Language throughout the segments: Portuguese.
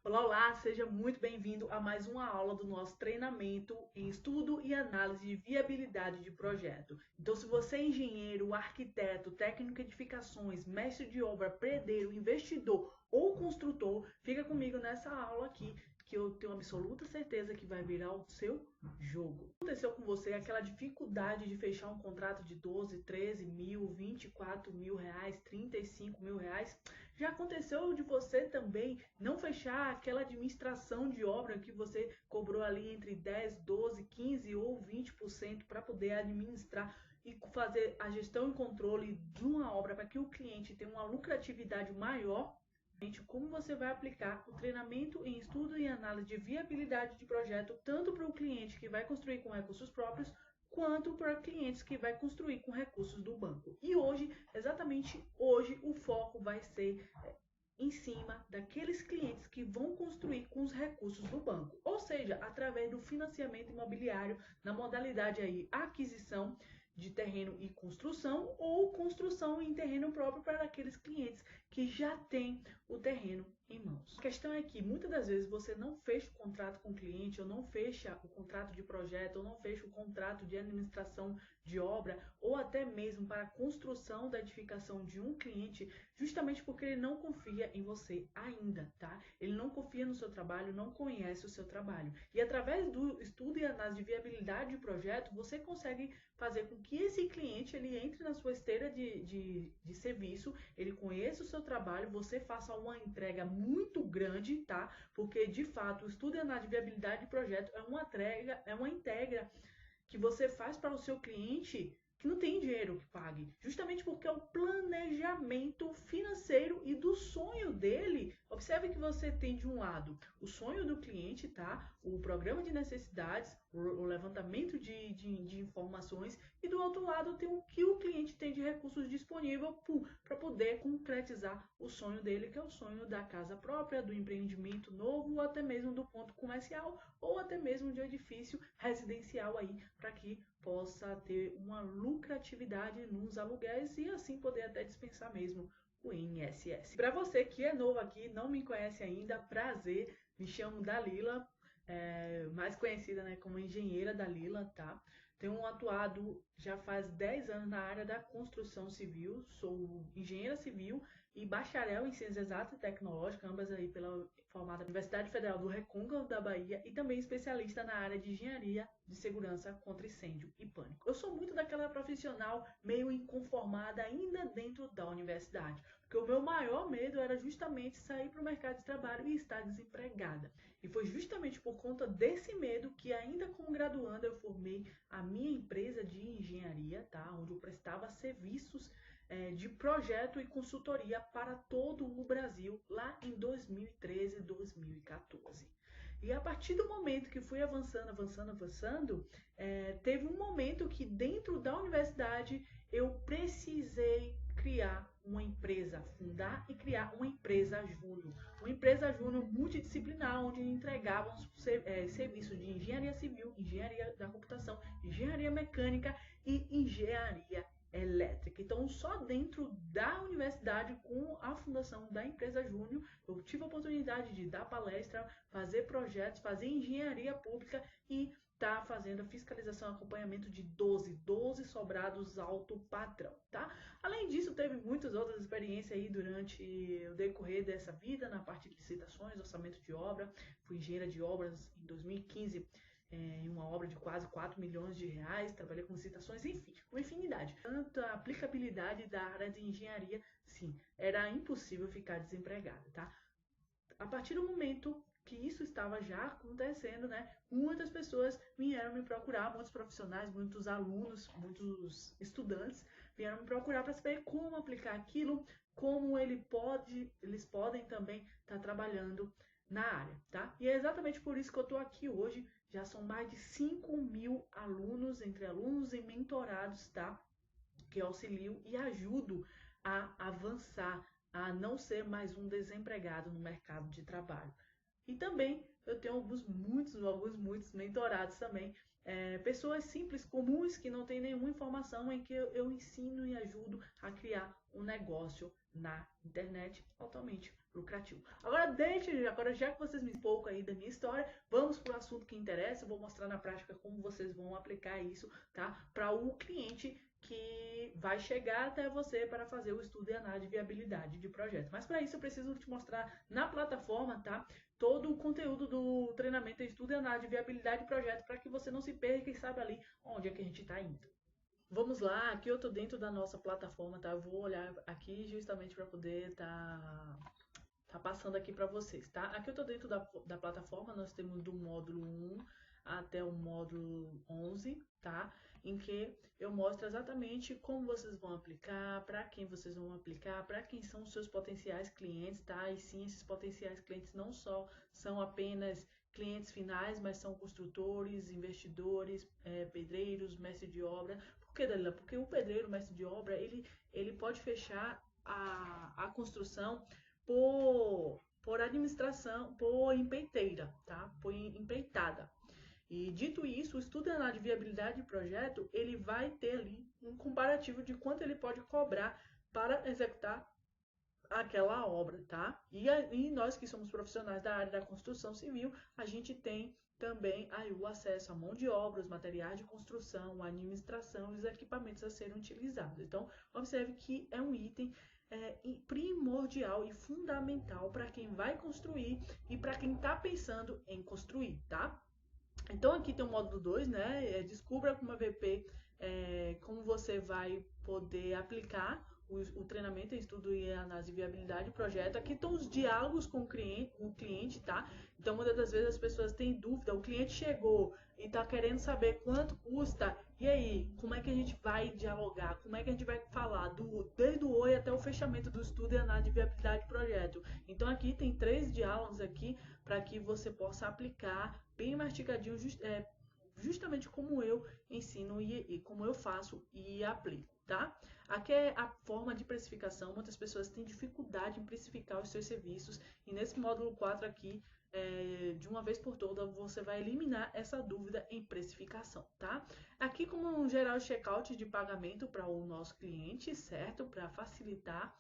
Olá, olá, seja muito bem-vindo a mais uma aula do nosso treinamento em estudo e análise de viabilidade de projeto. Então, se você é engenheiro, arquiteto, técnico de edificações, mestre de obra, pedreiro, investidor ou construtor, fica comigo nessa aula aqui, que eu tenho absoluta certeza que vai virar o seu jogo. Aconteceu com você aquela dificuldade de fechar um contrato de 12, 13 mil, 24 mil reais, 35 mil reais? Já aconteceu de você também não fechar aquela administração de obra que você cobrou ali entre 10, 12, 15 ou 20% para poder administrar e fazer a gestão e controle de uma obra para que o cliente tenha uma lucratividade maior? Como você vai aplicar o treinamento em estudo e análise de viabilidade de projeto tanto para o cliente que vai construir com recursos próprios quanto para clientes que vai construir com recursos do banco. E hoje, exatamente hoje, o foco vai ser em cima daqueles clientes que vão construir com os recursos do banco, ou seja, através do financiamento imobiliário na modalidade aí aquisição de terreno e construção ou construção em terreno próprio para aqueles clientes que já têm o terreno em mãos. A questão é que muitas das vezes você não fecha o contrato com o cliente, ou não fecha o contrato de projeto, ou não fecha o contrato de administração de obra, ou até mesmo para a construção da edificação de um cliente, justamente porque ele não confia em você ainda, tá? Ele não confia no seu trabalho, não conhece o seu trabalho. E através do estudo e análise de viabilidade de projeto, você consegue fazer com que esse cliente ele entre na sua esteira de serviço, ele conheça o seu trabalho, você faça uma entrega muito grande, tá? Porque de fato o estudo e análise de viabilidade de projeto é uma entrega que você faz para o seu cliente que não tem dinheiro que pague, justamente porque é o planejamento financeiro e do sonho dele. Observe que você tem de um lado o sonho do cliente, tá? O programa de necessidades, o levantamento de informações, e do outro lado tem o que o cliente tem de recursos disponível para poder concretizar o sonho dele, que é o sonho da casa própria, do empreendimento novo, ou até mesmo do ponto comercial, ou até mesmo de um edifício residencial aí, para que possa ter uma lucratividade nos aluguéis e assim poder até dispensar mesmo o INSS. Para você que é novo aqui, não me conhece ainda, prazer, me chamo Dalila, mais conhecida, né, como engenheira Dalila, tá? Tenho atuado já faz 10 anos na área da construção civil, sou engenheira civil e bacharel em ciências exatas e tecnológicas, ambas aí pela formada Universidade Federal do Recôncavo da Bahia, e também especialista na área de engenharia de segurança contra incêndio e pânico. Eu sou muito daquela profissional meio inconformada ainda dentro da universidade, porque o meu maior medo era justamente sair para o mercado de trabalho e estar desempregada. E foi justamente por conta desse medo que, ainda como graduanda, eu formei a minha empresa de engenharia, tá? Onde eu prestava serviços de projeto e consultoria para todo o Brasil lá em 2013 e 2014. E a partir do momento que fui avançando, teve um momento que dentro da universidade eu precisei criar uma empresa, fundar e criar uma empresa júnior multidisciplinar, onde entregávamos serviços de engenharia civil, engenharia da computação, engenharia mecânica e engenharia elétrica. Então, só dentro da universidade, com a fundação da empresa Júnior, eu tive a oportunidade de dar palestra, fazer projetos, fazer engenharia pública e tá fazendo a fiscalização e acompanhamento de 12 sobrados alto padrão, tá? Além disso, teve muitas outras experiências aí durante o decorrer dessa vida, na parte de licitações, orçamento de obra. Fui engenheira de obras em 2015, em uma obra de quase 4 milhões de reais, trabalhei com licitações, enfim, uma infinidade. Tanto a aplicabilidade da área de engenharia, sim, era impossível ficar desempregada, tá? A partir do momento que isso estava já acontecendo, né, muitas pessoas vieram me procurar, muitos profissionais, muitos alunos, muitos estudantes vieram me procurar para saber como aplicar aquilo, como eles podem também estar trabalhando na área, tá? E é exatamente por isso que eu estou aqui hoje. Já são mais de 5 mil alunos, entre alunos e mentorados, tá? Que eu auxilio e ajudo a avançar, a não ser mais um desempregado no mercado de trabalho. E também eu tenho muitos mentorados também, pessoas simples, comuns, que não têm nenhuma informação, em que eu ensino e ajudo a criar um negócio na internet totalmente lucrativo. Agora já que vocês me um pouco aí da minha história, vamos para o assunto que interessa. Eu vou mostrar na prática como vocês vão aplicar isso, tá? Para o cliente que vai chegar até você para fazer o estudo e análise de viabilidade de projeto. Mas para isso eu preciso te mostrar na plataforma, tá? Todo o conteúdo do treinamento, estudo e análise de viabilidade de projeto, para que você não se perca e saiba ali onde é que a gente está indo. Vamos lá, aqui eu estou dentro da nossa plataforma, tá? Eu vou olhar aqui justamente para poder tá passando aqui para vocês, tá? Aqui eu estou dentro da plataforma, nós temos do módulo 1 até o módulo 11, tá? Em que eu mostro exatamente como vocês vão aplicar, para quem vocês vão aplicar, para quem são os seus potenciais clientes, tá? E sim, esses potenciais clientes não só são apenas clientes finais, mas são construtores, investidores, pedreiros, mestre de obra. Por que, Dalila? Porque o pedreiro, mestre de obra, ele pode fechar a construção por administração, por empreiteira, tá? Por empreitada. E dito isso, o estudo de viabilidade de projeto, ele vai ter ali um comparativo de quanto ele pode cobrar para executar aquela obra, tá? E nós que somos profissionais da área da construção civil, a gente tem também aí o acesso à mão de obra, os materiais de construção, a administração e os equipamentos a serem utilizados. Então, observe que é um item primordial e fundamental para quem vai construir e para quem está pensando em construir, tá? Então aqui tem o módulo 2, né? Descubra com uma VP como você vai poder aplicar o treinamento, estudo e análise de viabilidade de projeto. Aqui estão os diálogos com o cliente, tá? Então muitas das vezes as pessoas têm dúvida, o cliente chegou e está querendo saber quanto custa, e aí, como é que a gente vai dialogar? Como é que a gente vai falar desde o oi até o fechamento do estudo e análise de viabilidade de projeto? Então aqui tem 3 diálogos aqui para que você possa aplicar bem mastigadinho, justamente como eu ensino e como eu faço e aplico, tá? Aqui é a forma de precificação. Muitas pessoas têm dificuldade em precificar os seus serviços, e nesse módulo 4 aqui, de uma vez por todas, você vai eliminar essa dúvida em precificação, tá? Aqui, como gerar o checkout de pagamento para o nosso cliente, certo? Para facilitar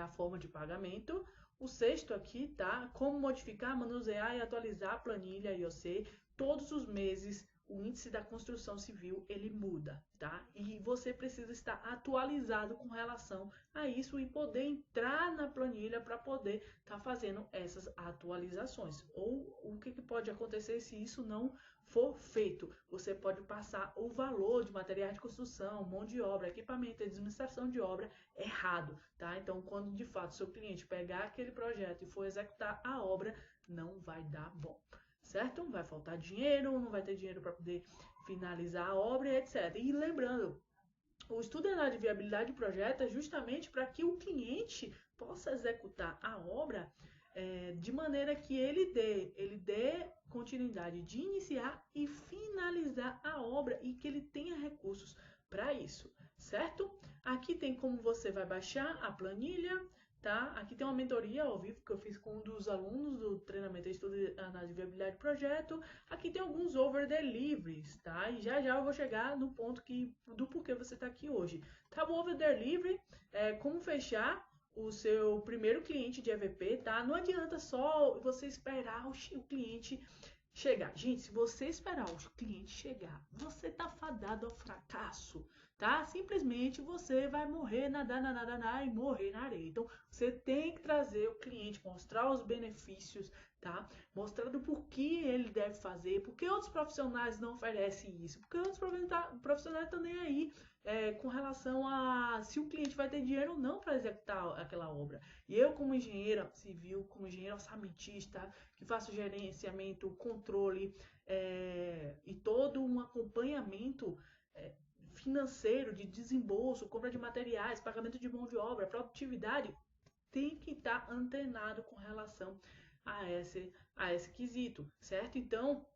a forma de pagamento. O 6º aqui, tá? Como modificar, manusear e atualizar a planilha IOC. Todos os meses o índice da construção civil ele muda, tá? E você precisa estar atualizado com relação a isso e poder entrar na planilha para poder estar fazendo essas atualizações. Ou o que pode acontecer se isso não for feito? Você pode passar o valor de materiais de construção, mão de obra, equipamento, administração de obra errado, tá? Então, quando de fato seu cliente pegar aquele projeto e for executar a obra, não vai dar bom, certo? Vai faltar dinheiro, não vai ter dinheiro para poder finalizar a obra, etc. E lembrando, o estudo de análise de viabilidade de projeto é justamente para que o cliente possa executar a obra de maneira que ele dê continuidade de iniciar e finalizar a obra e que ele tenha recursos para isso, certo? Aqui tem como você vai baixar a planilha, tá? Aqui tem uma mentoria ao vivo que eu fiz com um dos alunos do treinamento Estudo de Análise de Viabilidade de Projeto. Aqui tem alguns over deliveries, tá? E já eu vou chegar no ponto do porquê você está aqui hoje. Tá, o over delivery é como fechar o seu primeiro cliente de EVP, tá? Não adianta só você esperar o cliente chegar. Gente, se você esperar o cliente chegar, você tá fadado ao fracasso, tá? Simplesmente você vai morrer, nadar e morrer na areia. Então, você tem que trazer o cliente, mostrar os benefícios, tá? Mostrar do porquê ele deve fazer, porque outros profissionais não oferecem isso, porque outros profissionais estão nem aí com relação a se o cliente vai ter dinheiro ou não para executar aquela obra. E eu, como engenheira civil, como engenheira orçamentista, que faço gerenciamento, controle e todo um acompanhamento financeiro de desembolso, compra de materiais, pagamento de mão de obra, produtividade, tem que estar antenado com relação a esse quesito, certo? Então,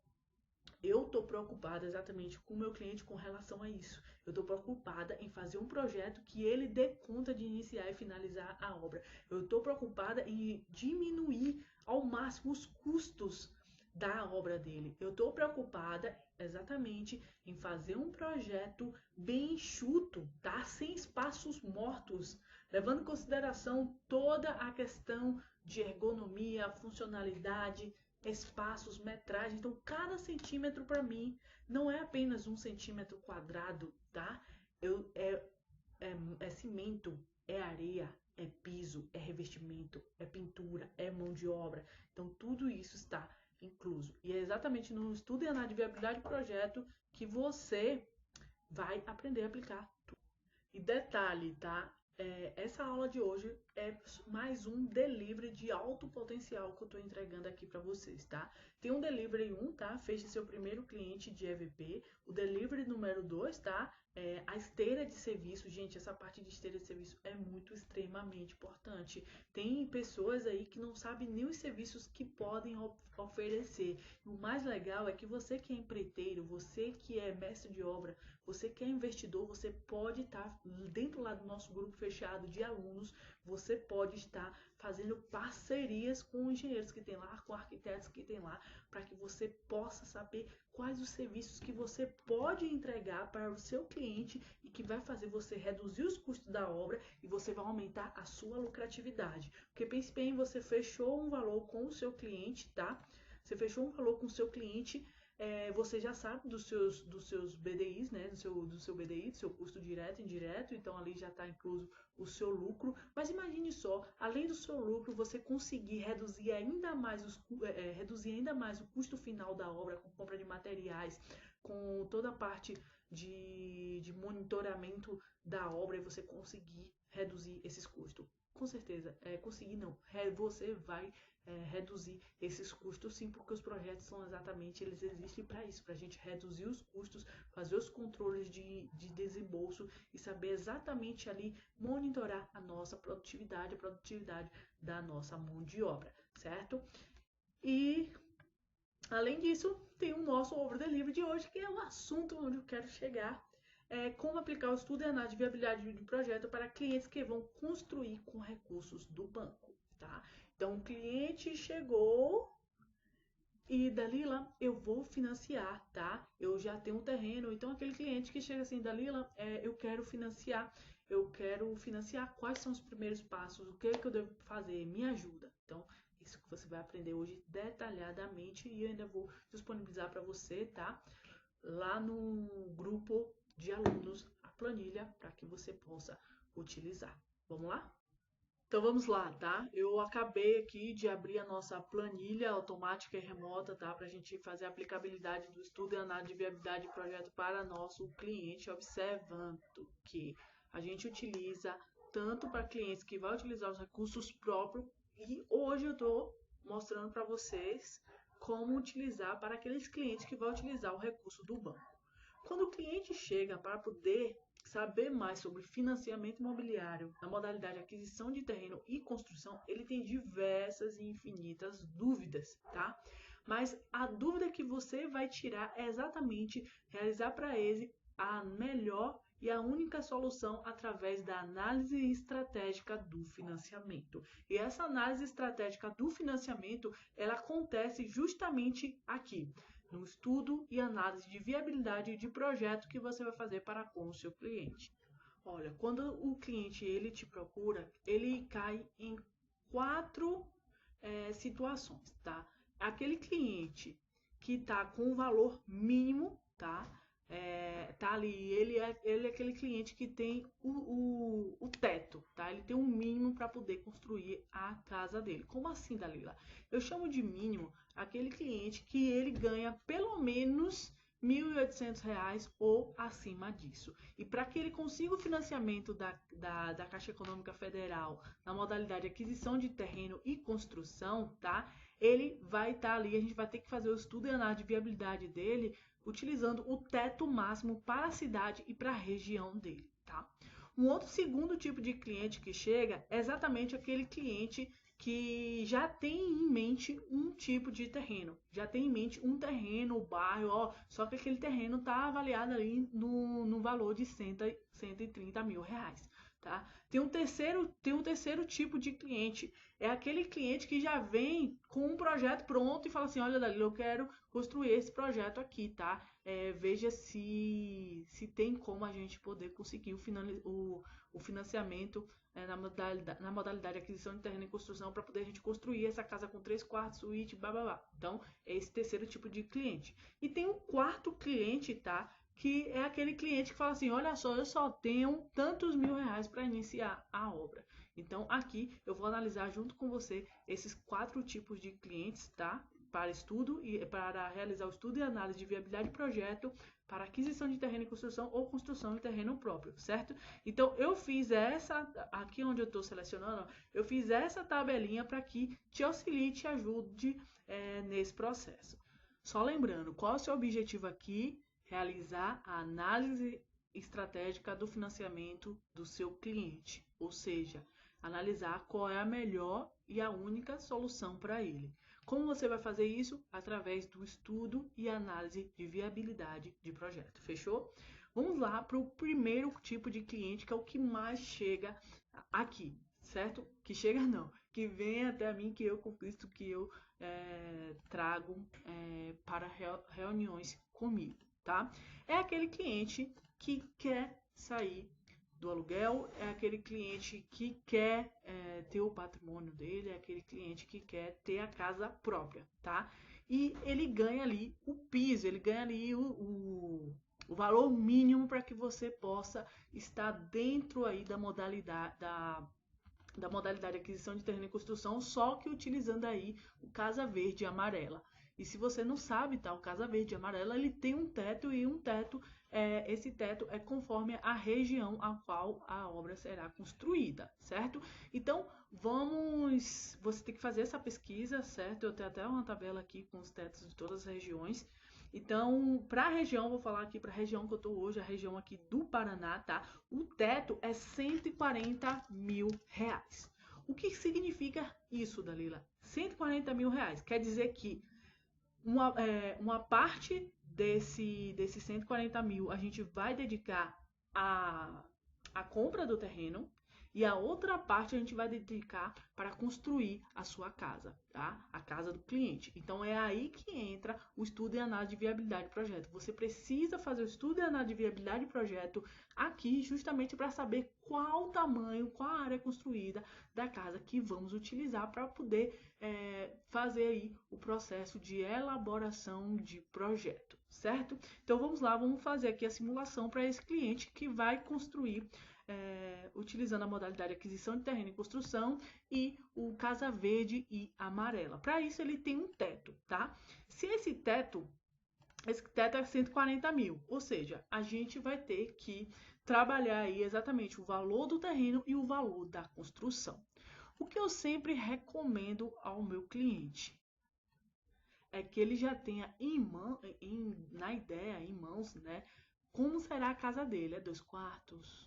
eu estou preocupada exatamente com o meu cliente com relação a isso. Eu estou preocupada em fazer um projeto que ele dê conta de iniciar e finalizar a obra. Eu estou preocupada em diminuir ao máximo os custos da obra dele. Eu estou preocupada exatamente em fazer um projeto bem enxuto, tá? Sem espaços mortos, levando em consideração toda a questão de ergonomia, funcionalidade, espaços, metragem. Então, cada centímetro para mim não é apenas um centímetro quadrado, tá? É cimento, é areia, é piso, é revestimento, é pintura, é mão de obra. Então, tudo isso está incluso. E é exatamente no estudo e análise de viabilidade do projeto que você vai aprender a aplicar tudo. E detalhe, tá? Essa aula de hoje é mais um delivery de alto potencial que eu estou entregando aqui para vocês, tá? Tem um delivery 1, tá? Feche seu primeiro cliente de EVP. O delivery número 2, tá? A esteira de serviço. Gente, essa parte de esteira de serviço é muito extremamente importante. Tem pessoas aí que não sabem nem os serviços que podem oferecer. O mais legal é que você que é empreiteiro, você que é mestre de obra, você que é investidor, você pode estar dentro lá do nosso grupo fechado de alunos, você pode estar fazendo parcerias com engenheiros que tem lá, com arquitetos que tem lá, para que você possa saber quais os serviços que você pode entregar para o seu cliente e que vai fazer você reduzir os custos da obra e você vai aumentar a sua lucratividade. Porque pense bem, você fechou um valor com o seu cliente, tá? Você fechou um valor com o seu cliente, você já sabe dos seus BDIs, né? Do seu BDI, do seu custo direto e indireto, então ali já está incluso o seu lucro. Mas imagine só, além do seu lucro, você conseguir reduzir ainda mais o custo final da obra, com compra de materiais, com toda a parte de monitoramento da obra, e você conseguir reduzir esses custos. Com certeza, conseguir não, você vai reduzir esses custos, sim, porque os projetos são exatamente, eles existem para isso, para a gente reduzir os custos, fazer os controles de desembolso e saber exatamente ali monitorar a nossa produtividade, a produtividade da nossa mão de obra, certo? E além disso, tem o nosso over delivery de hoje, que é o assunto onde eu quero chegar. Como aplicar o estudo e análise de viabilidade de projeto para clientes que vão construir com recursos do banco, tá? Então, o cliente chegou e, Dalila, eu vou financiar, tá? Eu já tenho um terreno. Então, aquele cliente que chega assim, Dalila, eu quero financiar. Quais são os primeiros passos? O que é que eu devo fazer? Me ajuda. Então, isso que você vai aprender hoje detalhadamente e eu ainda vou disponibilizar para você, tá? Lá no grupo de alunos, a planilha, para que você possa utilizar. Vamos lá? Então vamos lá, tá? Eu acabei aqui de abrir a nossa planilha automática e remota, tá? Para a gente fazer a aplicabilidade do estudo e análise de viabilidade de projeto para nosso cliente, observando que a gente utiliza tanto para clientes que vão utilizar os recursos próprios e hoje eu estou mostrando para vocês como utilizar para aqueles clientes que vão utilizar o recurso do banco. Quando o cliente chega para poder saber mais sobre financiamento imobiliário na modalidade aquisição de terreno e construção, ele tem diversas e infinitas dúvidas, tá? Mas a dúvida que você vai tirar é exatamente realizar para ele a melhor e a única solução através da análise estratégica do financiamento. E essa análise estratégica do financiamento, ela acontece justamente aqui, no estudo e análise de viabilidade de projeto que você vai fazer para com o seu cliente. Olha, quando o cliente ele te procura, ele cai em quatro situações, tá? Aquele cliente que está com o valor mínimo, tá? Tá ali, ele é aquele cliente que tem o teto, tá? Ele tem um mínimo para poder construir a casa dele. Como assim, Dalila? Eu chamo de mínimo aquele cliente que ele ganha pelo menos R$ 1.800 ou acima disso. E para que ele consiga o financiamento da Caixa Econômica Federal na modalidade aquisição de terreno e construção, tá? Ele vai estar ali, a gente vai ter que fazer o estudo e análise de viabilidade dele utilizando o teto máximo para a cidade e para a região dele, tá? Um outro segundo tipo de cliente que chega é exatamente aquele cliente que já tem em mente um tipo de terreno, já tem em mente um terreno, bairro, ó, só que aquele terreno está avaliado ali no valor de R$ 130 mil, tá? tá? Tem um terceiro tipo de cliente. É aquele cliente que já vem com um projeto pronto e fala assim, olha, Dalila, eu quero construir esse projeto aqui, tá? Veja se tem como a gente poder conseguir o financiamento na modalidade de aquisição de terreno e construção para poder a gente construir essa casa com 3 quartos, suíte, blá, blá, blá. Então, é esse terceiro tipo de cliente. E tem um quarto cliente, tá? Que é aquele cliente que fala assim, olha só, eu só tenho tantos R$ 1.000 para iniciar a obra. Então, aqui eu vou analisar junto com você esses 4 tipos de clientes, tá? Para estudo e para realizar o estudo e análise de viabilidade de projeto, para aquisição de terreno e construção ou construção de terreno próprio, certo? Então, eu fiz aqui onde eu estou selecionando, eu fiz essa tabelinha para que te auxilie, te ajude nesse processo. Só lembrando, qual é o seu objetivo aqui? Realizar a análise estratégica do financiamento do seu cliente, ou seja, analisar qual é a melhor e a única solução para ele. Como você vai fazer isso? Através do estudo e análise de viabilidade de projeto. Fechou? Vamos lá para o primeiro tipo de cliente, que é o que mais chega aqui, certo? Que chega não, que vem até mim, que eu conquisto, que eu trago para reuniões comigo, tá? É aquele cliente que quer sair do aluguel, é aquele cliente que quer ter o patrimônio dele, é aquele cliente que quer ter a casa própria, tá? E ele ganha ali o piso, ele ganha ali o valor mínimo para que você possa estar dentro aí da modalidade de aquisição de terreno e construção, só que utilizando aí o Casa Verde e Amarela. E se você não sabe, tá? O Casa Verde e Amarela, ele tem um teto e esse teto é conforme a região a qual a obra será construída, certo? Então, você tem que fazer essa pesquisa, certo? Eu tenho até uma tabela aqui com os tetos de todas as regiões. Então, para a região, vou falar aqui para a região que eu estou hoje, a região aqui do Paraná, tá? O teto é R$ 140 mil. O que significa isso, Dalila? R$ 140 mil. Quer dizer que uma parte desses 140 mil a gente vai dedicar à compra do terreno e a outra parte a gente vai dedicar para construir a sua casa, tá? A casa do cliente. Então é aí que entra o estudo e análise de viabilidade de projeto. Você precisa fazer o estudo e análise de viabilidade de projeto aqui justamente para saber qual o tamanho, qual a área construída da casa que vamos utilizar para poder fazer aí o processo de elaboração de projeto, certo? Então vamos lá, vamos fazer aqui a simulação para esse cliente que vai construir utilizando a modalidade de aquisição de terreno e construção e o Casa Verde e Amarela. Para isso ele tem um teto, tá? Se esse teto é 140 mil, ou seja, a gente vai ter que trabalhar aí exatamente o valor do terreno e o valor da construção. O que eu sempre recomendo ao meu cliente é que ele já tenha na ideia, em mãos, né, como será a casa dele. É 2 quartos?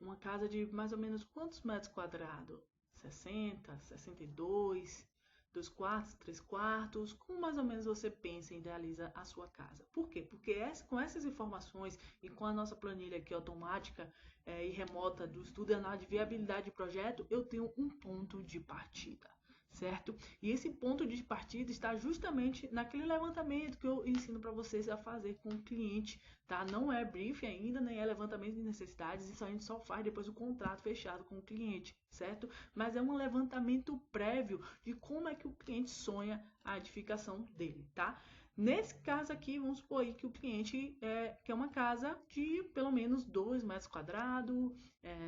Uma casa de mais ou menos quantos metros quadrados? 60, 62, 2 quartos, 3 quartos? Como mais ou menos você pensa e idealiza a sua casa? Por quê? Porque com essas informações e com a nossa planilha aqui automática e remota do estudo e análise de viabilidade de projeto, eu tenho um ponto de partida, certo? E esse ponto de partida está justamente naquele levantamento que eu ensino para vocês a fazer com o cliente, tá? Não é briefing ainda, nem é levantamento de necessidades, isso a gente só faz depois do contrato fechado com o cliente, certo? Mas é um levantamento prévio de como é que o cliente sonha a edificação dele, tá? Nesse caso aqui, vamos supor aí que o cliente quer uma casa de pelo menos 2 metros quadrados,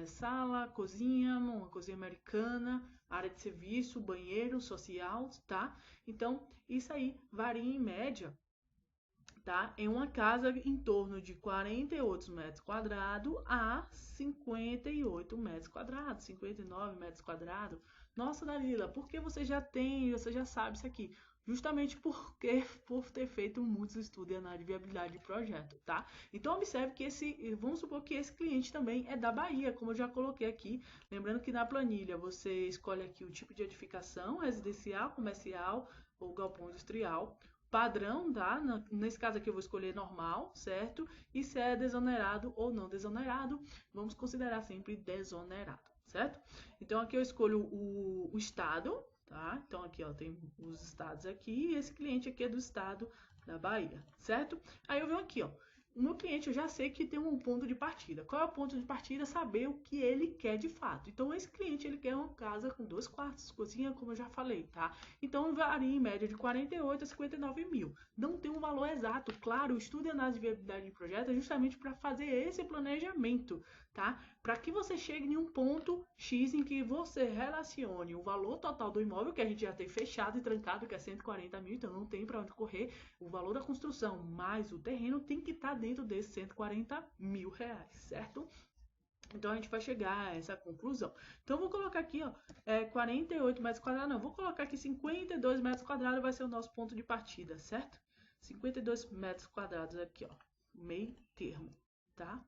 sala, cozinha, uma cozinha americana, área de serviço, banheiro, social, tá? Então, isso aí varia em média, tá? Em uma casa em torno de 48 metros quadrados a 58 metros quadrados, 59 metros quadrados. Nossa, Dalila, por que você já sabe isso aqui? Justamente por ter feito muitos estudos e análise de viabilidade de projeto, tá? Então, observe que vamos supor que esse cliente também é da Bahia, como eu já coloquei aqui. Lembrando que na planilha você escolhe aqui o tipo de edificação, residencial, comercial ou galpão industrial, padrão, tá? Nesse caso aqui eu vou escolher normal, certo? E se é desonerado ou não desonerado, vamos considerar sempre desonerado, certo? Então aqui eu escolho o estado, tá? Então aqui ó, tem os estados aqui e esse cliente aqui é do estado da Bahia, certo? Aí eu venho aqui, ó. O meu cliente, eu já sei que tem um ponto de partida. Qual é o ponto de partida? Saber o que ele quer de fato. Então, esse cliente, ele quer uma casa com 2 quartos, cozinha, como eu já falei, tá? Então, varia em média de 48 a 59 mil. Não tem um valor exato. Claro, o estudo e análise de viabilidade de projeto é justamente para fazer esse planejamento, tá? Para que você chegue em um ponto X em que você relacione o valor total do imóvel, que a gente já tem fechado e trancado, que é 140 mil, então não tem para onde correr, o valor da construção mais o terreno tem que estar dentro desses 140 mil reais, certo? Então a gente vai chegar a essa conclusão. Então eu vou colocar aqui, ó, 48 metros quadrados, não, vou colocar aqui 52 metros quadrados, vai ser o nosso ponto de partida, certo? 52 metros quadrados aqui, ó, meio termo, tá?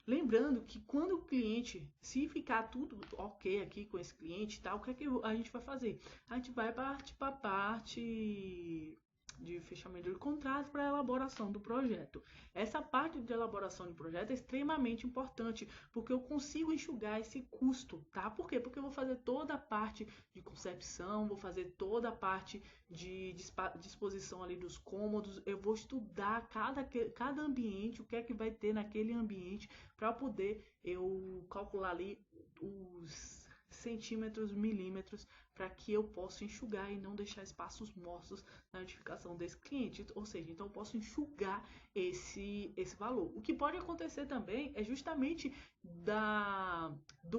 Lembrando que quando o cliente, se ficar tudo ok aqui com esse cliente, tá, o que é que a gente vai fazer? A gente vai partir para a parte de fechamento de contrato para elaboração do projeto. Essa parte de elaboração de projeto é extremamente importante, porque eu consigo enxugar esse custo, tá? Por quê? Porque eu vou fazer toda a parte de concepção, vou fazer toda a parte de disposição ali dos cômodos, eu vou estudar cada ambiente, o que é que vai ter naquele ambiente, para poder eu calcular ali os centímetros, milímetros, para que eu possa enxugar e não deixar espaços mortos na edificação desse cliente. Ou seja, então eu posso enxugar esse valor. O que pode acontecer também é justamente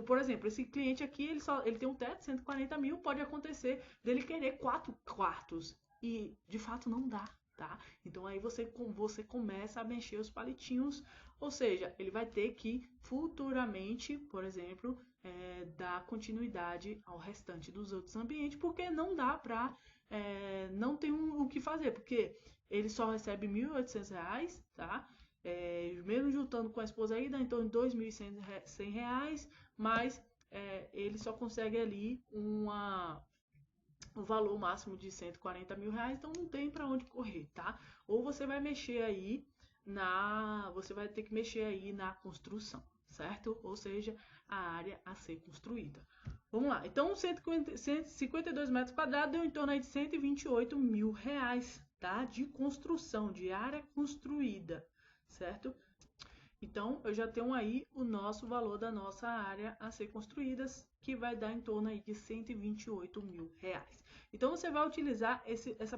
por exemplo, esse cliente aqui, ele tem um teto de 140 mil, pode acontecer dele querer 4 quartos e de fato não dá, tá? Então aí você começa a mexer os palitinhos, ou seja, ele vai ter que futuramente, por exemplo, dar continuidade ao restante dos outros ambientes, porque não dá para, não tem o que fazer, porque ele só recebe R$ 1.800, tá? Mesmo juntando com a esposa aí, dá em torno de R$ 2.100, mas ele só consegue ali um valor máximo de 140 mil reais, então não tem para onde correr, tá? Ou você vai mexer aí você vai ter que mexer aí na construção, certo? Ou seja, a área a ser construída. Vamos lá, então 152 metros quadrados deu em torno aí de 128 mil reais, tá? De construção, de área construída, certo? Então, eu já tenho aí o nosso valor da nossa área a ser construídas, que vai dar em torno aí de 128 mil reais. Então, você vai utilizar essa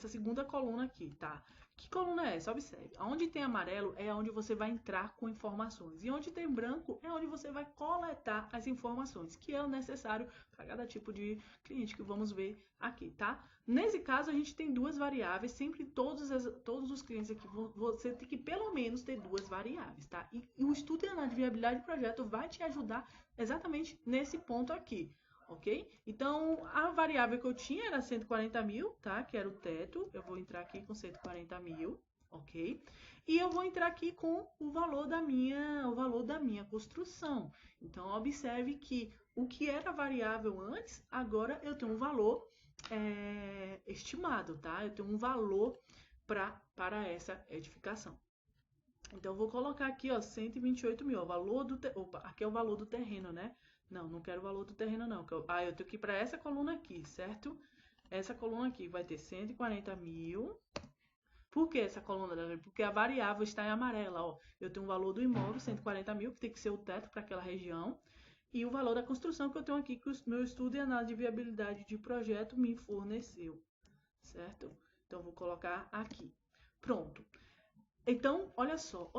segunda coluna aqui, tá? Que coluna é essa? Observe. Onde tem amarelo é onde você vai entrar com informações. E onde tem branco é onde você vai coletar as informações, que é o necessário para cada tipo de cliente que vamos ver aqui, tá? Nesse caso, a gente tem duas variáveis. Sempre todos os clientes aqui, você tem que pelo menos ter duas variáveis, tá? E o estudo de análise de viabilidade de projeto vai te ajudar exatamente nesse ponto aqui. Ok? Então, a variável que eu tinha era 140 mil, tá? Que era o teto. Eu vou entrar aqui com 140 mil, ok? E eu vou entrar aqui com o valor da minha construção. Então, observe que o que era variável antes, agora eu tenho um valor estimado, tá? Eu tenho um valor para essa edificação. Então, eu vou colocar aqui, ó, 128 mil. O valor aqui é o valor do terreno, né? Não quero o valor do terreno, não. Eu tenho que ir para essa coluna aqui, certo? Essa coluna aqui vai ter 140 mil. Por que essa coluna? Porque a variável está em amarela, ó. Eu tenho o valor do imóvel, 140 mil, que tem que ser o teto para aquela região. E o valor da construção que eu tenho aqui, que o meu estudo e análise de viabilidade de projeto me forneceu, certo? Então, vou colocar aqui. Pronto. Então, olha só,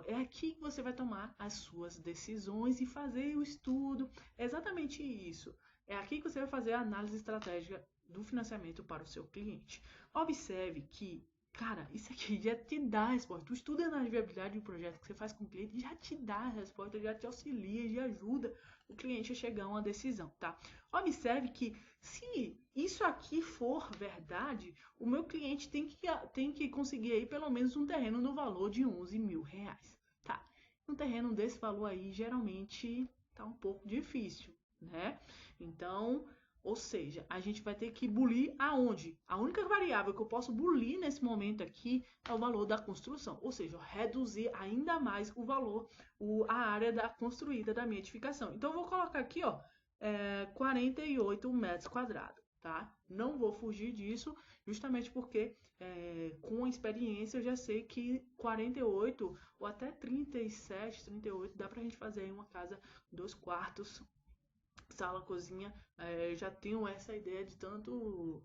é aqui que você vai tomar as suas decisões e fazer o estudo. É exatamente isso. É aqui que você vai fazer a análise estratégica do financiamento para o seu cliente. Observe que, cara, isso aqui já te dá a resposta. O estudo e análise de viabilidade de um projeto que você faz com o cliente já te dá a resposta, já te auxilia, já ajuda o cliente a chegar a uma decisão, tá? Observe que se isso aqui for verdade, o meu cliente tem que conseguir aí pelo menos um terreno no valor de 11 mil reais, tá? Um terreno desse valor aí geralmente tá um pouco difícil, né? Então, Ou seja, a gente vai ter que bulir aonde? A única variável que eu posso bulir nesse momento aqui é o valor da construção. Ou seja, reduzir ainda mais o valor, a área construída da minha edificação. Então, eu vou colocar aqui, ó, 48 metros quadrados, tá? Não vou fugir disso, justamente porque com a experiência eu já sei que 48 ou até 37, 38 dá pra gente fazer aí uma casa 2 quartos, sala, cozinha. Já tenho essa ideia de tanto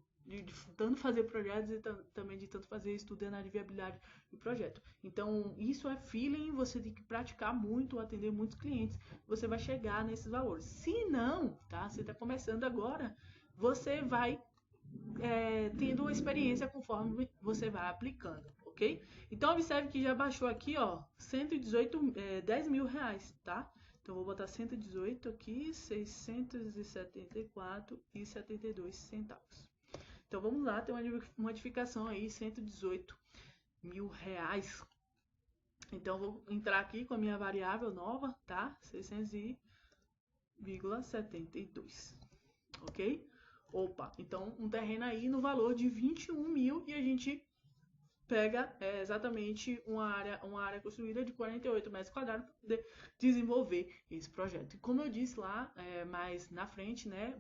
fazer projetos e também de tanto fazer estudo de análise de viabilidade do projeto. Então, isso é feeling, você tem que praticar muito, atender muitos clientes, você vai chegar nesses valores. Se não, tá? Você está começando agora, você vai tendo experiência conforme você vai aplicando, ok? Então, observe que já baixou aqui, ó, 118, 10 mil reais, tá? Então, vou botar 118 aqui, 674,72 centavos. Então, vamos lá, tem uma modificação aí, 118 mil reais. Então, vou entrar aqui com a minha variável nova, tá? 600,72, ok? Opa, então um terreno aí no valor de 21 mil e a gente pega exatamente uma área construída de 48 metros quadrados para poder desenvolver esse projeto. E como eu disse lá mais na frente, né,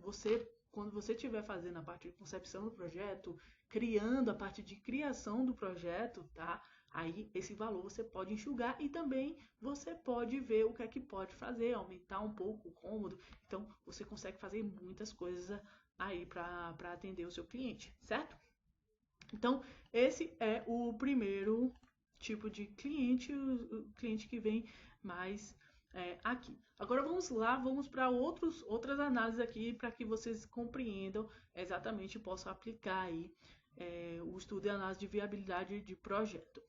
quando você estiver fazendo a parte de concepção do projeto, criando a parte de criação do projeto, tá? Aí esse valor você pode enxugar e também você pode ver o que é que pode fazer, aumentar um pouco o cômodo. Então você consegue fazer muitas coisas aí para atender o seu cliente, certo? Então, esse é o primeiro tipo de cliente, o cliente que vem mais aqui. Agora vamos lá, vamos para outras análises aqui para que vocês compreendam exatamente e possam aplicar aí o estudo e análise de viabilidade de projeto.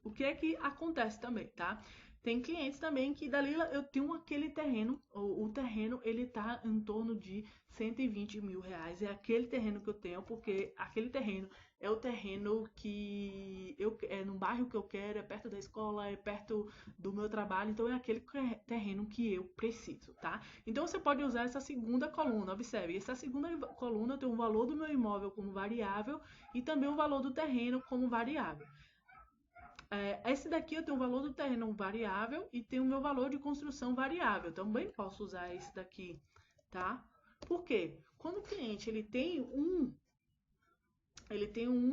O que é que acontece também, tá? Tem clientes também que, Dalila, eu tenho aquele terreno, o terreno ele tá em torno de 120 mil reais, é aquele terreno que eu tenho, porque aquele terreno é o terreno que é no bairro que eu quero, é perto da escola, é perto do meu trabalho, então é aquele terreno que eu preciso, tá? Então você pode usar essa segunda coluna, observe, essa segunda coluna tem o valor do meu imóvel como variável e também o valor do terreno como variável. Esse daqui eu tenho o valor do terreno variável e tenho o meu valor de construção variável. Também posso usar esse daqui, tá? Por quê? Quando o cliente ele tem um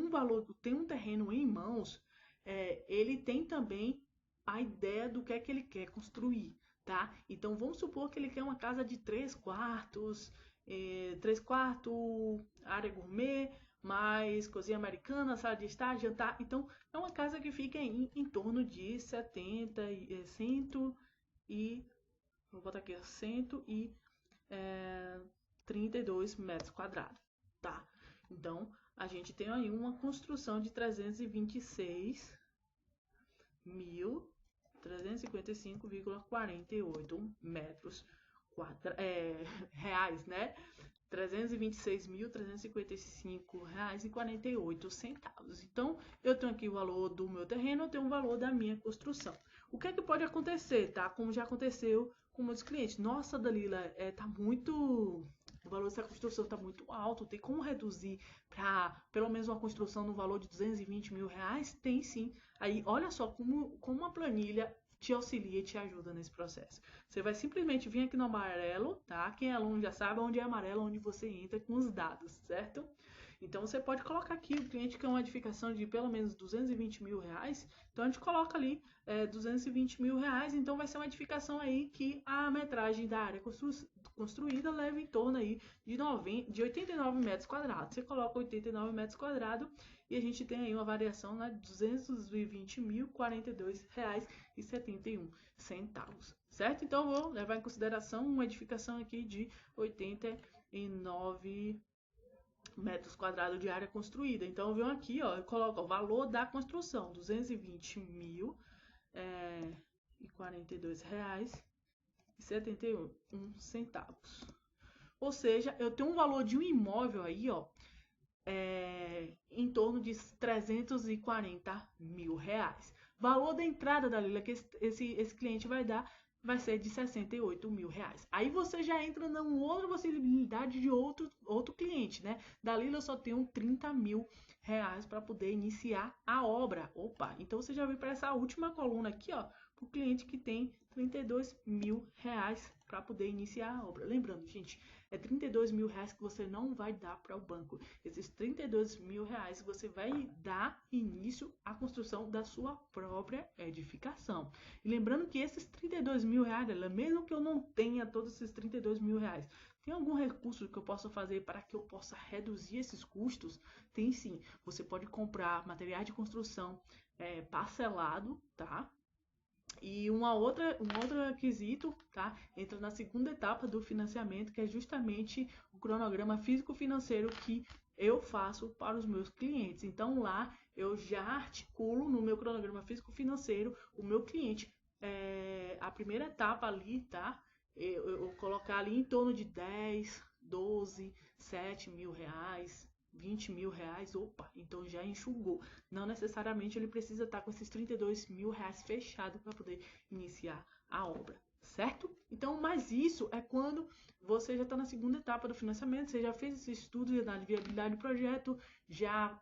valor, tem um terreno em mãos, ele tem também a ideia do que é que ele quer construir, tá? Então vamos supor que ele quer uma casa de 3 quartos, 3 quartos, área gourmet, mais cozinha americana, sala de estar, jantar. Então, é uma casa que fica em torno de 70, 100 e... Vou botar aqui, 132 metros quadrados, tá? Então, a gente tem aí uma construção de 325,48 metros reais, né? R$326.355,48. Então, eu tenho aqui o valor do meu terreno, eu tenho o valor da minha construção. O que é que pode acontecer, tá? Como já aconteceu com muitos clientes. Nossa, Dalila, o valor dessa construção está muito alto, tem como reduzir para pelo menos uma construção no valor de 220 mil reais? Tem sim. Aí, olha só como uma planilha te auxilia e te ajuda nesse processo. Você vai simplesmente vir aqui no amarelo, tá? Quem é aluno já sabe onde é amarelo, onde você entra com os dados, certo? Então você pode colocar aqui o cliente quer uma edificação de pelo menos 220 mil reais. Então a gente coloca ali 220 mil reais. Então vai ser uma edificação aí que a metragem da área construída leva em torno aí de 89 metros quadrados. Você coloca 89 metros quadrados e a gente tem aí uma variação de R$220.042,71, certo? Então eu vou levar em consideração uma edificação aqui de 89 metros quadrados de área construída. Então eu venho aqui, ó, eu coloco o valor da construção, R$220.042,71. Ou seja, eu tenho um valor de um imóvel aí, ó, em torno de 340 mil reais. Valor da entrada da Lila que esse cliente vai dar vai ser de 68 mil reais. Aí você já entra numa outra possibilidade de outro cliente, né? Dalila eu só tenho 30 mil reais para poder iniciar a obra. Opa, então você já veio para essa última coluna aqui, ó, para o cliente que tem 32 mil reais para poder iniciar a obra. Lembrando, gente, é 32 mil reais que você não vai dar para o banco. Esses 32 mil reais você vai dar início à construção da sua própria edificação. E lembrando que esses 32 mil reais, mesmo que eu não tenha todos esses 32 mil reais, tem algum recurso que eu possa fazer para que eu possa reduzir esses custos? Tem sim. Você pode comprar materiais de construção parcelado, tá? E um outro requisito, tá? Entra na segunda etapa do financiamento, que é justamente o cronograma físico-financeiro que eu faço para os meus clientes. Então lá eu já articulo no meu cronograma físico-financeiro o meu cliente. A primeira etapa ali, tá? Eu colocar ali em torno de 10, 12, 7 mil reais, 20 mil reais, opa, então já enxugou. Não necessariamente ele precisa estar com esses 32 mil reais fechado para poder iniciar a obra, certo? Então, mas isso é quando você já está na segunda etapa do financiamento, você já fez esse estudo de análise de viabilidade do projeto, já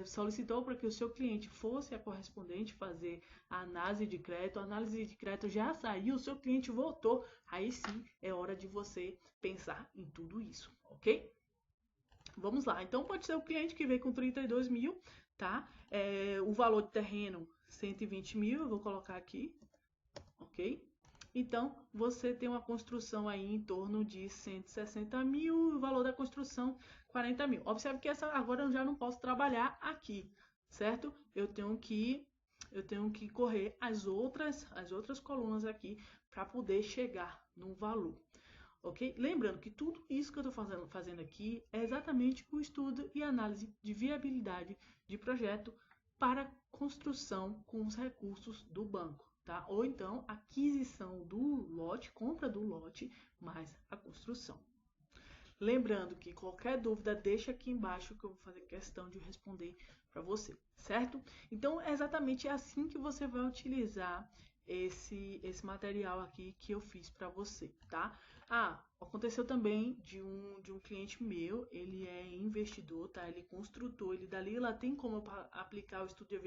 solicitou para que o seu cliente fosse a correspondente fazer a análise de crédito já saiu, o seu cliente voltou, aí sim é hora de você pensar em tudo isso, ok? Vamos lá, então pode ser o cliente que veio com 32 mil, tá? O valor de terreno, 120 mil, eu vou colocar aqui, ok? Então, você tem uma construção aí em torno de 160 mil, o valor da construção, 40 mil. Observe que agora eu já não posso trabalhar aqui, certo? Eu tenho que correr as outras colunas aqui para poder chegar no valor. Ok? Lembrando que tudo isso que eu estou fazendo aqui é exatamente o estudo e análise de viabilidade de projeto para construção com os recursos do banco, tá? Ou então aquisição do lote, compra do lote, mais a construção. Lembrando que qualquer dúvida deixa aqui embaixo que eu vou fazer questão de responder para você, certo? Então é exatamente assim que você vai utilizar esse material aqui que eu fiz para você, tá? Aconteceu também de um cliente meu, ele é investidor, tá? Ele é construtor, ele dali lá tem como eu aplicar o estudo de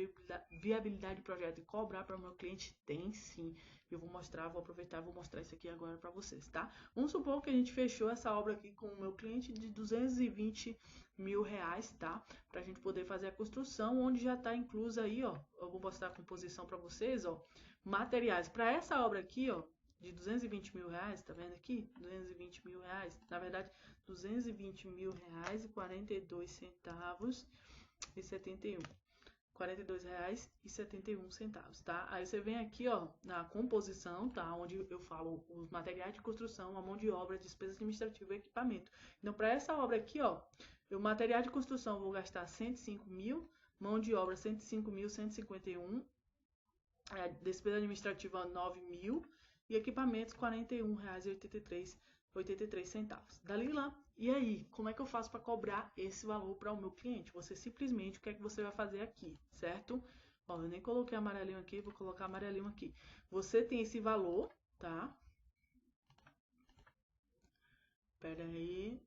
viabilidade de projeto e cobrar para o meu cliente? Tem sim. Eu vou aproveitar e vou mostrar isso aqui agora para vocês, tá? Vamos supor que a gente fechou essa obra aqui com o meu cliente de 220 mil reais, tá? Pra gente poder fazer a construção, onde já tá inclusa aí, ó. Eu vou mostrar a composição para vocês, ó. Materiais. Para essa obra aqui, ó, de 220 mil reais, tá vendo aqui? 220 mil reais, na verdade, 220 mil reais e 42 centavos e 71. R$42,71, tá? Aí você vem aqui, ó, na composição, tá? Onde eu falo os materiais de construção, a mão de obra, despesa administrativa e equipamento. Então, para essa obra aqui, ó, o material de construção eu vou gastar 105 mil, mão de obra 105.151, despesa administrativa 9 mil e equipamentos R$41,83. Dali lá. E aí, como é que eu faço para cobrar esse valor para o meu cliente? Você simplesmente, o que é que você vai fazer aqui, certo? Ó, eu nem coloquei amarelinho aqui, vou colocar amarelinho aqui. Você tem esse valor, tá? Pera aí.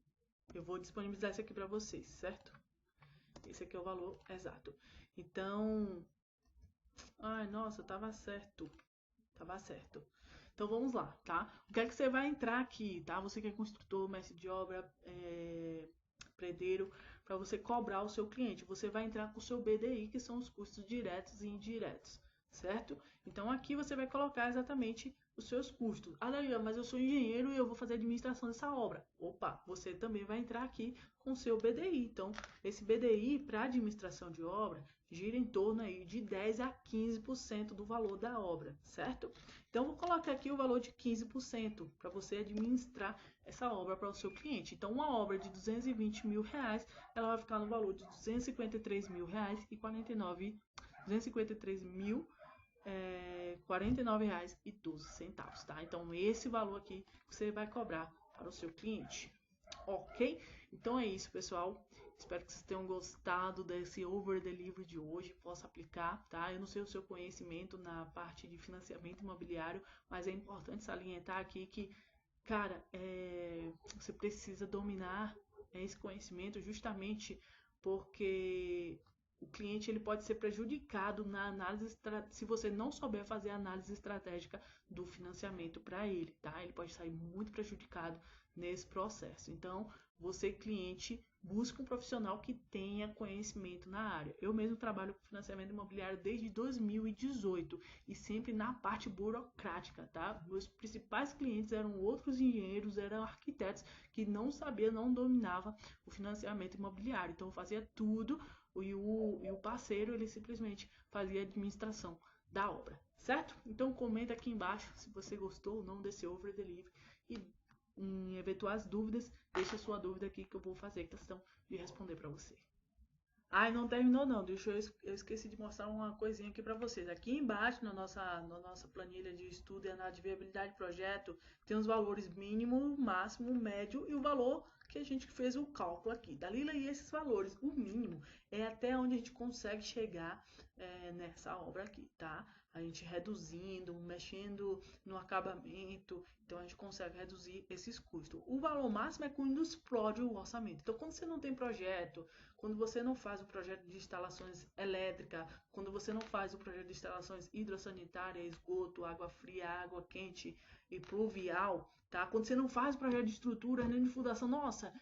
Eu vou disponibilizar isso aqui para vocês, certo? Esse aqui é o valor exato. Então... Ai, nossa, tava certo. Tava certo. Então vamos lá, tá? O que é que você vai entrar aqui, tá? Você que é construtor, mestre de obra, predeiro, para você cobrar o seu cliente. Você vai entrar com o seu BDI, que são os custos diretos e indiretos, certo? Então aqui você vai colocar exatamente os seus custos. Daí, mas eu sou engenheiro e eu vou fazer a administração dessa obra. Opa, você também vai entrar aqui com o seu BDI. Então, esse BDI para administração de obra gira em torno aí de 10 a 15% do valor da obra, certo? Então, vou colocar aqui o valor de 15% para você administrar essa obra para o seu cliente. Então, uma obra de 220 mil reais, ela vai ficar no valor de 253 mil reais e 253 mil R$49,12, tá? Então, esse valor aqui você vai cobrar para o seu cliente, ok? Então, é isso, pessoal. Espero que vocês tenham gostado desse over delivery de hoje, possa aplicar, tá? Eu não sei o seu conhecimento na parte de financiamento imobiliário, mas é importante salientar aqui que, cara, você precisa dominar esse conhecimento justamente porque o cliente ele pode ser prejudicado na análise se você não souber fazer a análise estratégica do financiamento para ele, tá? Ele pode sair muito prejudicado nesse processo. Então, você cliente busca um profissional que tenha conhecimento na área. Eu mesmo trabalho com financiamento imobiliário desde 2018 e sempre na parte burocrática, tá? Meus principais clientes eram outros engenheiros, eram arquitetos que não sabiam, não dominavam o financiamento imobiliário. Então eu fazia tudo e o parceiro ele simplesmente fazia a administração da obra, certo? Então comenta aqui embaixo se você gostou ou não desse over delivery e em eventuais dúvidas, deixa sua dúvida aqui que eu vou fazer questão de responder para você. Ai, não terminou não, eu esqueci de mostrar uma coisinha aqui para vocês. Aqui embaixo na nossa planilha de estudo e análise de viabilidade de projeto, tem os valores mínimo, máximo, médio e o valor que a gente fez o cálculo aqui. Dalila, e esses valores, o mínimo é até onde a gente consegue chegar nessa obra aqui, tá? A gente reduzindo, mexendo no acabamento, então a gente consegue reduzir esses custos. O valor máximo é quando explode o orçamento. Então quando você não tem projeto, quando você não faz o projeto de instalações elétricas, quando você não faz o projeto de instalações hidrossanitárias, esgoto, água fria, água quente e pluvial, tá? Quando você não faz o projeto de estrutura, nem de fundação, nossa,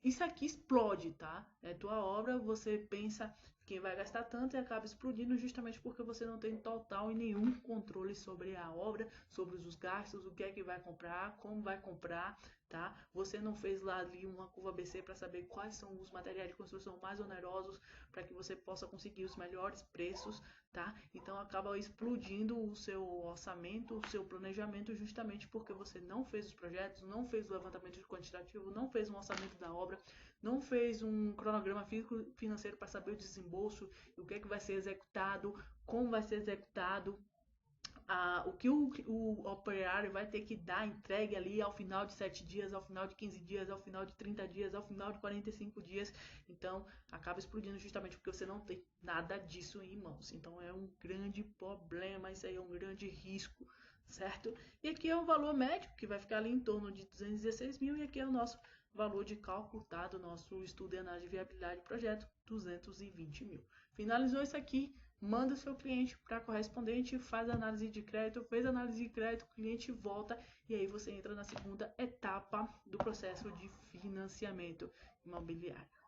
isso aqui explode, tá? É tua obra, você pensa quem vai gastar tanto e acaba explodindo justamente porque você não tem total e nenhum controle sobre a obra, sobre os gastos, o que é que vai comprar, como vai comprar, tá? Você não fez lá ali uma curva ABC para saber quais são os materiais de construção mais onerosos para que você possa conseguir os melhores preços, tá? Então acaba explodindo o seu orçamento, o seu planejamento justamente porque você não fez os projetos, não fez o levantamento quantitativo, não fez um orçamento da obra, não fez um cronograma financeiro para saber o desembolso, o que é que vai ser executado, como vai ser executado, o que o operário vai ter que dar entregue ali ao final de 7 dias, ao final de 15 dias, ao final de 30 dias, ao final de 45 dias. Então, acaba explodindo justamente porque você não tem nada disso em mãos. Então, é um grande problema, isso aí é um grande risco, certo? E aqui é o valor médio, que vai ficar ali em torno de 216 mil, e aqui é o nosso valor de cálculo, tá? Do nosso estudo de análise de viabilidade de projeto, 220 mil. Finalizou isso aqui, manda o seu cliente para correspondente, faz a análise de crédito, fez a análise de crédito, o cliente volta e aí você entra na segunda etapa do processo de financiamento imobiliário.